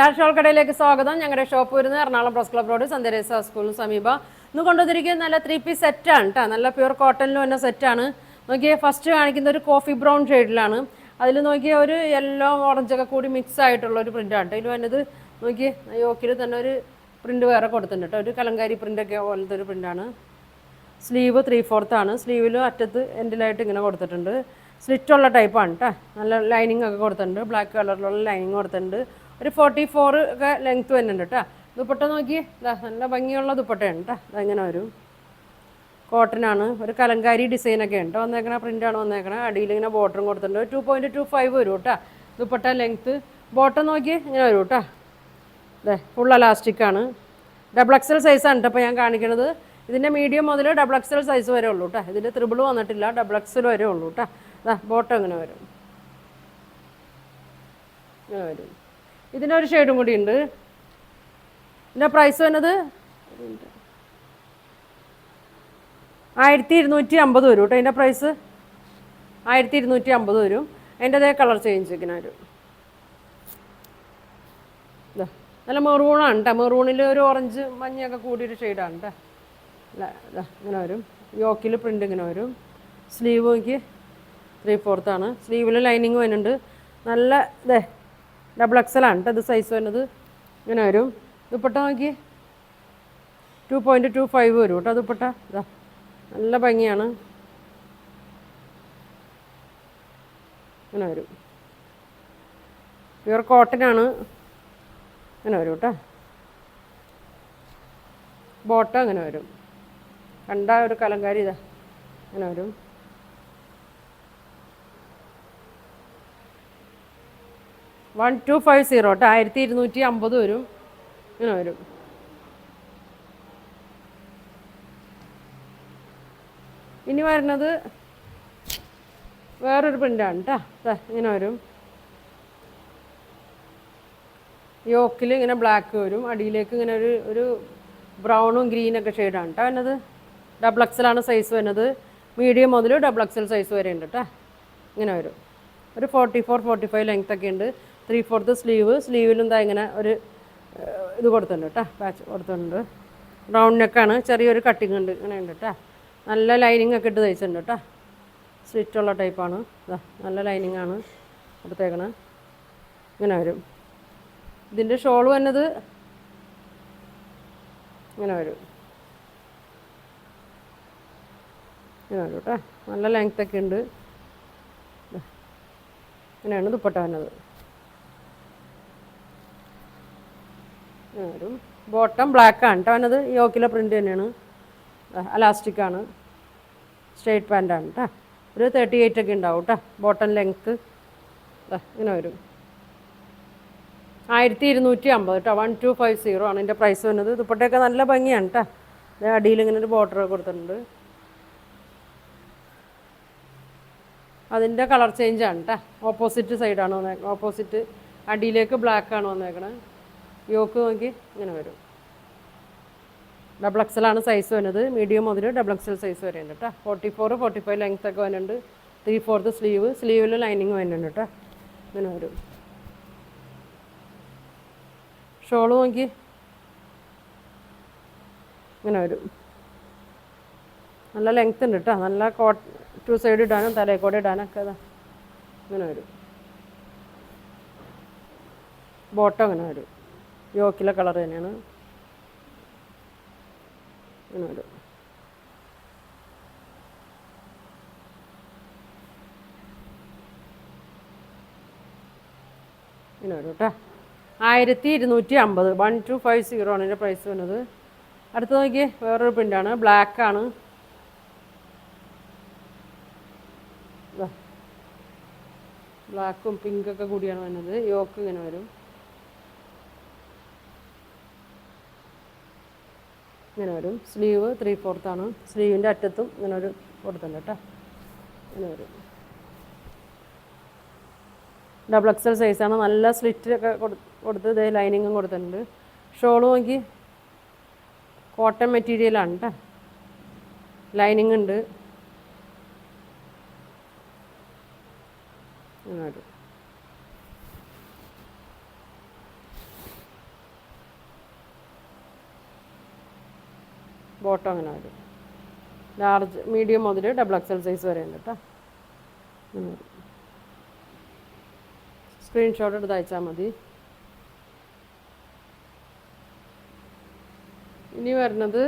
Star shawl കടയിലേക്ക് സ്വാഗതം. ഞങ്ങളുടെ ഷോപ്പ് വരുന്നത് എറണാകുളം പ്രസ് ക്ലബ് റോഡ് സന്ധ്യരേസ സ്കൂളിന് സമീപം. ഇന്ന് കൊണ്ടുവന്നിരിക്കുന്നത് നല്ല 3-piece സെറ്റാണ് കേട്ടോ. നല്ല പ്യൂർ കോട്ടണിൽ വന്ന സെറ്റാണ്. നോക്കിയേ, ഫസ്റ്റ് കാണിക്കുന്ന ഒരു കോഫി ബ്രൗൺ ഷെയ്ഡിലാണ്. അതിൽ നോക്കിയാൽ ഒരു യെല്ലോ ഓറഞ്ചൊക്കെ കൂടി മിക്സ് ആയിട്ടുള്ള ഒരു പ്രിൻ്റാണ് കേട്ടോ. ഇതിൽ വന്നത് നോക്കിയേ, യോക്കിൽ തന്നെ ഒരു പ്രിൻ്റ് വേറെ കൊടുത്തിട്ടുണ്ട് കേട്ടോ. ഒരു കലങ്കാരി പ്രിൻ്റൊക്കെ പോലത്തെ ഒരു പ്രിൻ്റാണ്. സ്ലീവ് 3/4 ആണ്. സ്ലീവിലും അറ്റത്ത് എൻഡിലായിട്ട് ഇങ്ങനെ കൊടുത്തിട്ടുണ്ട്. സ്ലിറ്റുള്ള ടൈപ്പാണ് കേട്ടോ. നല്ല ലൈനിങ് ഒക്കെ കൊടുത്തിട്ടുണ്ട്. ബ്ലാക്ക് കളറിലുള്ള ലൈനിങ് കൊടുത്തിട്ടുണ്ട്. ഒരു 44 ഒക്കെ ലെങ്ത്ത് വരുന്നുണ്ട് കേട്ടോ. ദുപ്പട്ട നോക്കി, നല്ല ഭംഗിയുള്ള ദുപ്പട്ടയാണ് കേട്ടോ. അതങ്ങനെ വരും. കോട്ടനാണ്. ഒരു കലങ്കാരി ഡിസൈനൊക്കെ ഉണ്ട് വന്നേക്കണ, പ്രിൻ്റാണ് വന്നേക്കണ. അടിയിൽ ഇങ്ങനെ ബോട്ടറും കൊടുത്തിട്ടുണ്ട്. 2.25 വരും കേട്ടോ ദുപ്പട്ട ലെങ്ത്ത്. ബോട്ടം നോക്കി ഇങ്ങനെ വരും കേട്ടോ. അതെ, ഫുൾ അലാസ്റ്റിക്കാണ്. ഡബിൾ എക്സൽ സൈസാണ് കേട്ടോ ഇപ്പോൾ ഞാൻ കാണിക്കണത്. ഇതിൻ്റെ മീഡിയം മുതൽ ഡബിൾ എക്സൽ സൈസ് വരെ ഉള്ളൂ കേട്ടോ. ഇതിൽ ത്രിബിൾ വന്നിട്ടില്ല, ഡബിൾ എക്സൽ വരെ ഉള്ളൂ കേട്ടോ. അതാ ബോട്ടം ഇങ്ങനെ വരും, ഇങ്ങനെ വരും. ഇതിനൊരു ഷെയ്ഡും കൂടി ഉണ്ട്. ഇതിൻ്റെ പ്രൈസ് വരുന്നത് 1250 വരും കേട്ടോ. അതിൻ്റെ പ്രൈസ് 1250 വരും. അതിൻ്റെ അതേ കളർ ചേഞ്ച് ഇങ്ങനെ വരും. ഇതാ നല്ല മെറൂണാണ് കേട്ടോ. മെറൂണിൽ ഒരു ഓറഞ്ച് മഞ്ഞൊക്കെ കൂടിയൊരു ഷെയ്ഡാണ് കേട്ടോ. അല്ല ഇതാ ഇങ്ങനെ വരും. യോക്കിൽ പ്രിൻ്റ് ഇങ്ങനെ വരും. സ്ലീവ് നോക്കി 3/4 ആണ്. സ്ലീവിൽ ലൈനിങ് വരുന്നുണ്ട്. നല്ല ഇതേ ഡബിൾ എക്സലാണ് കേട്ടോ ഇത് സൈസ് വരുന്നത്. ഇങ്ങനെ വരും. ദുപ്പട്ട നോക്കി 2.25 വരും കേട്ടോ ദുപ്പട്ട. ഇതാ നല്ല ഭംഗിയാണ്. ഇങ്ങനെ വരും. പ്യുവർ കോട്ടനാണ്. ഇങ്ങനെ വരും കേട്ടോ. ബോട്ടം ഇങ്ങനെ വരും. കണ്ട ഒരു കലങ്കാരി ഇതാ ഇങ്ങനെ വരും. $1250 കേട്ടോ. 1250 വരും. ഇങ്ങനെ വരും. ഇനി വരുന്നത് വേറൊരു പ്രിൻ്റാണ് കേട്ടോ. ഇങ്ങനെ വരും. യോക്കിൽ ഇങ്ങനെ ബ്ലാക്ക് വരും. അടിയിലേക്ക് ഇങ്ങനെ ഒരു ബ്രൗണും ഗ്രീനൊക്കെ ഷെയ്ഡാണ് കേട്ടോ വരുന്നത്. ഡബിൾ എക്സലാണ് സൈസ് വരുന്നത്. മീഡിയം മുതൽ ഡബിൾ എക്സൽ സൈസ് വരെ ഉണ്ട് കേട്ടോ. ഇങ്ങനെ വരും. ഒരു 44-45 ലെങ്ത് ഒക്കെ ഉണ്ട്. 3/4 സ്ലീവ്. സ്ലീവിലും എന്താ ഇങ്ങനെ ഒരു ഇത് കൊടുത്തിട്ടുണ്ട് കേട്ടോ. പാച്ച് കൊടുത്തിട്ടുണ്ട്. റൗണ്ട് നെക്കാണ്. ചെറിയൊരു കട്ടിങ് ഉണ്ട്. ഇങ്ങനെ ഉണ്ട് കേട്ടോ. നല്ല ലൈനിങ് ഒക്കെ ഇട്ട് തയ്ച്ചിട്ടുണ്ട് കേട്ടോ. സ്ലിറ്റുള്ള ടൈപ്പാണ്. നല്ല ലൈനിങ് ആണ് കൊടുത്തേക്കണത്. ഇങ്ങനെ വരും. ഇതിൻ്റെ ഷോൾ വന്നത് ഇങ്ങനെ വരും. ഇങ്ങനെ വരും കേട്ടോ. നല്ല ലെങ്ത്തൊക്കെ ഉണ്ട്. ഇങ്ങനെയാണ് ദുപ്പട്ട വന്നത്. ഇങ്ങനെ വരും. ബോട്ടം ബ്ലാക്കാണ് കേട്ടോ വന്നത്. യോക്കിലെ പ്രിൻ്റ് തന്നെയാണ്. അലാസ്റ്റിക്കാണ്. സ്ട്രെയിറ്റ് പാൻറ്റാണ് കേട്ടോ. ഒരു 38 ഒക്കെ ഉണ്ടാവും കേട്ടോ ബോട്ടം ലെങ്ത്ത്. ഇങ്ങനെ വരും. 1250 കേട്ടോ. 1250 ആണ് ഇതിൻ്റെ പ്രൈസ് വരുന്നത്. ദുപ്പട്ടയൊക്കെ നല്ല ഭംഗിയാണ് കേട്ടോ. അടിയിൽ ഇങ്ങനെ ഒരു ബോർഡർ കൊടുത്തിട്ടുണ്ട്. അതിൻ്റെ കളർ ചേഞ്ചാണ് കേട്ടോ. ഓപ്പോസിറ്റ് സൈഡാണ് വന്നേക്കുന്നത്. ഓപ്പോസിറ്റ് അടിയിലേക്ക് ബ്ലാക്കാണ് വന്നേക്കണത്. യോക്ക് നോക്കി ഇങ്ങനെ വരും. ഡബിൾ എക്സലാണ് സൈസ് വരുന്നത്. മീഡിയം മുതൽ ഡബിൾ എക്സൽ സൈസ് വരെ ഉണ്ട് കേട്ടോ. 44-45 ലെങ്ത് ഒക്കെ വരുന്നുണ്ട്. 3/4 സ്ലീവ്. സ്ലീവിൽ ലൈനിങ് വരുന്നുണ്ട് കേട്ടോ. ഇങ്ങനെ വരും. ഷോള് നോക്കി ഇങ്ങനെ വരും. നല്ല ലെങ്ത് ഉണ്ട് കേട്ടോ. നല്ല 2 സൈഡ് ഇടാനും തലയിക്കോടെ ഇടാനൊക്കെ അതാ ഇങ്ങനെ വരും. ബോട്ടം ഇങ്ങനെ വരും. യോക്കിലെ കളർ തന്നെയാണ്. ഇങ്ങനെ വരും. ഇങ്ങനെ വരും കേട്ടോ. 1250. 1250 ആണ് ഇതിൻ്റെ പ്രൈസ് വരുന്നത്. അടുത്ത് നോക്കിയേ, വേറൊരു പ്രിൻ്റാണ്. ബ്ലാക്കാണ്. ബ്ലാക്കും പിങ്കൊക്കെ കൂടിയാണ് വരുന്നത്. യോക്ക് ഇങ്ങനെ വരും. ഇങ്ങനെ വരും. സ്ലീവ് 3/4 ആണ്. സ്ലീവിൻ്റെ അറ്റത്തും ഇങ്ങനെ ഒരു കൊടുത്തിട്ടുണ്ട് കേട്ടോ. ഇങ്ങനെ വരും. ഡബിൾ എക്സൽ സൈസാണ്. നല്ല സ്ലിറ്റൊക്കെ കൊടുത്ത് ഇതേ ലൈനിങ്ങും കൊടുത്തിട്ടുണ്ട്. ഷോള് നോക്കി കോട്ടൺ മെറ്റീരിയലാണ് കേട്ടോ. ലൈനിങ് ഉണ്ട്. ഇങ്ങനെ വരും. ബോട്ടം അങ്ങനെ വരും. ലാർജ് മീഡിയം മുതൽ ഡബിൾ എക്സൽ സൈസ് വരെ ഉണ്ട് കേട്ടോ. സ്ക്രീൻഷോട്ട് എടുത്ത് അയച്ചാൽ മതി. ഇനി വരുന്നത്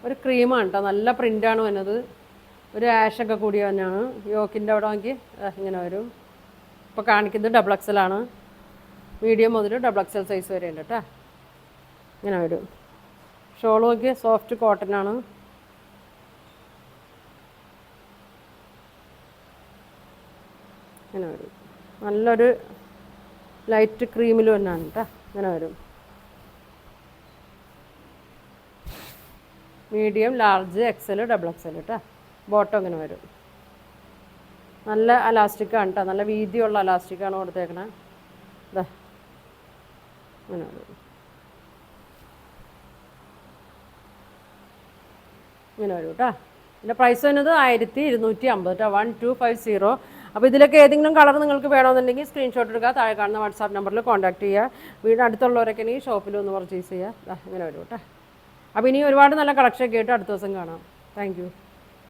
ഒരു ക്രീമാണ് കേട്ടോ. നല്ല പ്രിൻ്റാണ് വരുന്നത്. ഒരു ആഷൊക്കെ കൂടി തന്നെയാണ്. യോക്കിൻ്റെ അവിടെ നോക്കി ഇങ്ങനെ വരും. ഇപ്പോൾ കാണിക്കുന്നത് ഡബിൾ എക്സലാണ്. മീഡിയം മുതൽ ഡബിൾ എക്സൽ സൈസ് വരെ ഉണ്ട് കേട്ടോ. ഇങ്ങനെ വരും. ഷോൾ നോക്കി സോഫ്റ്റ് കോട്ടനാണ്. ഇങ്ങനെ വരും. നല്ലൊരു ലൈറ്റ് ക്രീമിൽ തന്നെയാണ് കേട്ടോ. ഇങ്ങനെ വരും. Medium, large, XL, double XL കേട്ടോ. ബോട്ടം ഇങ്ങനെ വരും. നല്ല അലാസ്റ്റിക്കാണ് കേട്ടോ. നല്ല വീതിയുള്ള അലാസ്റ്റിക്കാണ് കൊടുത്തേക്കണേ. ഇതാ ഇങ്ങനെ വരും. ഇങ്ങനെ വരും കേട്ടോ. ഇതിൻ്റെ പ്രൈസ് വരുന്നത് 1250 കേട്ടോ. 1250. അപ്പോൾ ഇതിലൊക്കെ ഏതെങ്കിലും കളർ നിങ്ങൾക്ക് വേണമെന്നുണ്ടെങ്കിൽ സ്ക്രീൻഷോട്ട് എടുക്കുക. താഴെ കാണുന്ന വാട്സാപ്പ് നമ്പറിൽ കോൺടാക്ട് ചെയ്യുക. വീട് അടുത്തുള്ളവരൊക്കെ ആണെങ്കിൽ ഷോപ്പിൽ ഒന്ന് പർച്ചേസ് ചെയ്യുക. ഇങ്ങനെ വരും കേട്ടോ. അപ്പോൾ ഇനി ഒരുപാട് നല്ല കളക്ഷൻ ഒക്കെ ആയിട്ട് അടുത്ത ദിവസം കാണാം. Thank you.